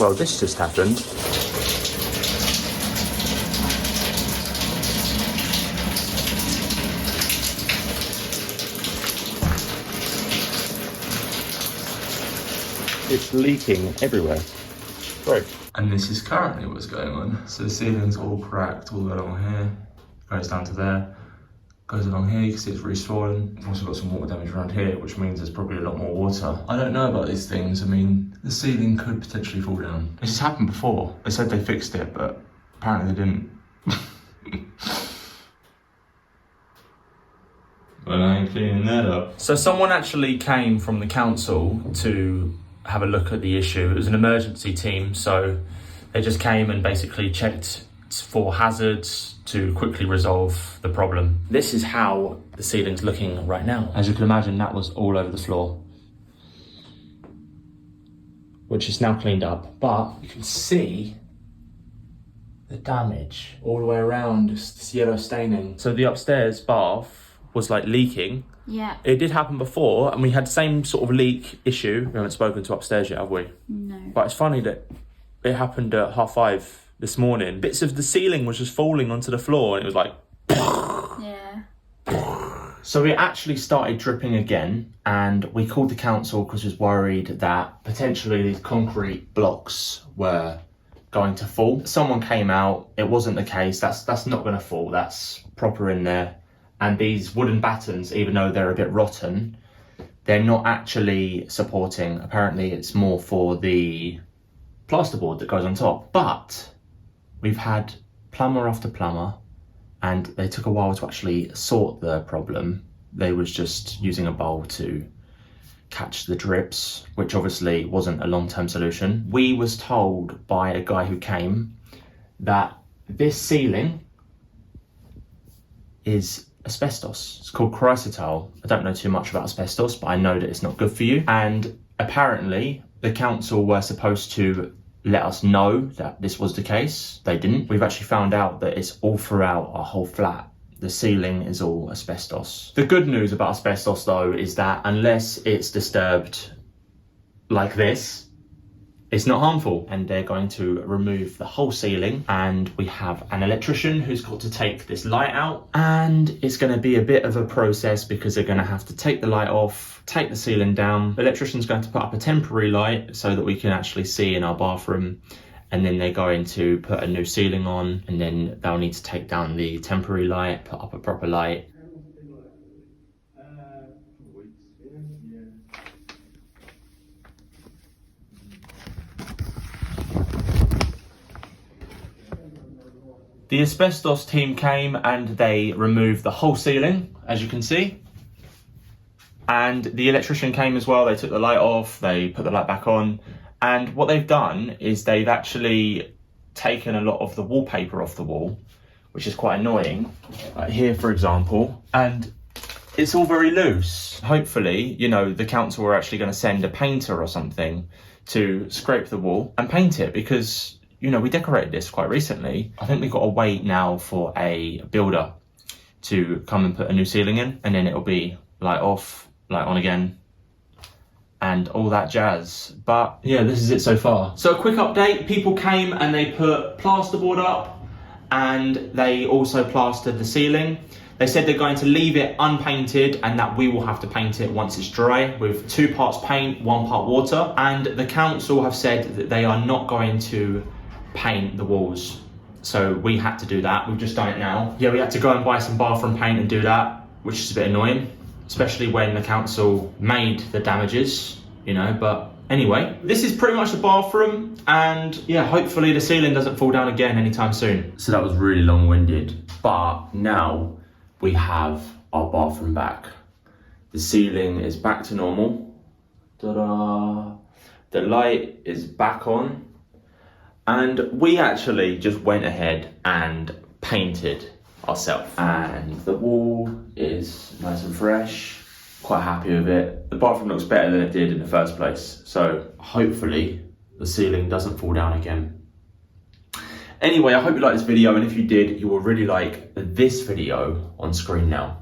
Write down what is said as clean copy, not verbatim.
well, this just happened. It's leaking everywhere. Right. And this is currently what's going on. So the ceiling's all cracked all the way along here, goes down to there, goes along here, you can see it's really swollen. We've also got some water damage around here, which means there's probably a lot more water. I don't know about these things. I mean, the ceiling could potentially fall down. This has happened before. They said they fixed it, but apparently they didn't. Well, I ain't cleaning that up. So someone actually came from the council to have a look at the issue. It was an emergency team, so they just came and basically checked for hazards to quickly resolve the problem. This is how the ceiling's looking right now. As you can imagine, that was all over the floor, which is now cleaned up, but you can see the damage all the way around, this yellow staining. So the upstairs bath was like leaking. Yeah. It did happen before, and we had the same sort of leak issue. We haven't spoken to upstairs yet, have we? No. But it's funny that it happened at 5:30 this morning. Bits of the ceiling was just falling onto the floor, and it was like... Yeah. So it actually started dripping again, and we called the council because we was worried that potentially these concrete blocks were going to fall. Someone came out, it wasn't the case. That's not going to fall, that's proper in there. And these wooden battens, even though they're a bit rotten, they're not actually supporting. Apparently it's more for the plasterboard that goes on top. But we've had plumber after plumber, and they took a while to actually sort the problem. They was just using a bowl to catch the drips, which obviously wasn't a long-term solution. We was told by a guy who came that this ceiling is asbestos. It's called chrysotile. I don't know too much about asbestos, but I know that it's not good for you. And apparently the council were supposed to let us know that this was the case. They didn't. We've actually found out that it's all throughout our whole flat. The ceiling is all asbestos. The good news about asbestos though is that unless it's disturbed like this, it's not harmful, and they're going to remove the whole ceiling, and we have an electrician who's got to take this light out, and it's going to be a bit of a process because they're going to have to take the light off, take the ceiling down. The electrician's going to put up a temporary light so that we can actually see in our bathroom, and then they're going to put a new ceiling on, and then they'll need to take down the temporary light, put up a proper light. The asbestos team came and they removed the whole ceiling, as you can see. And the electrician came as well. They took the light off, they put the light back on. And what they've done is they've actually taken a lot of the wallpaper off the wall, which is quite annoying. Here, for example, and it's all very loose. Hopefully, you know, the council are actually going to send a painter or something to scrape the wall and paint it, because you know, we decorated this quite recently. I think we've got to wait now for a builder to come and put a new ceiling in, and then it'll be light off, light on again, and all that jazz. But yeah, this is it so far. So a quick update, people came and they put plasterboard up, and they also plastered the ceiling. They said they're going to leave it unpainted and that we will have to paint it once it's dry with 2 parts paint, 1 part water. And the council have said that they are not going to paint the walls, so we had to do that. We've just done it now. Yeah, we had to go and buy some bathroom paint and do that, which is a bit annoying, especially when the council made the damages, you know. But anyway, this is pretty much the bathroom, and yeah, hopefully the ceiling doesn't fall down again anytime soon. So that was really long-winded, but now we have our bathroom back. The ceiling is back to normal. Ta-da! The light is back on. And we actually just went ahead and painted ourselves. And the wall is nice and fresh. Quite happy with it. The bathroom looks better than it did in the first place. So hopefully the ceiling doesn't fall down again. Anyway, I hope you liked this video, and if you did, you will really like this video on screen now.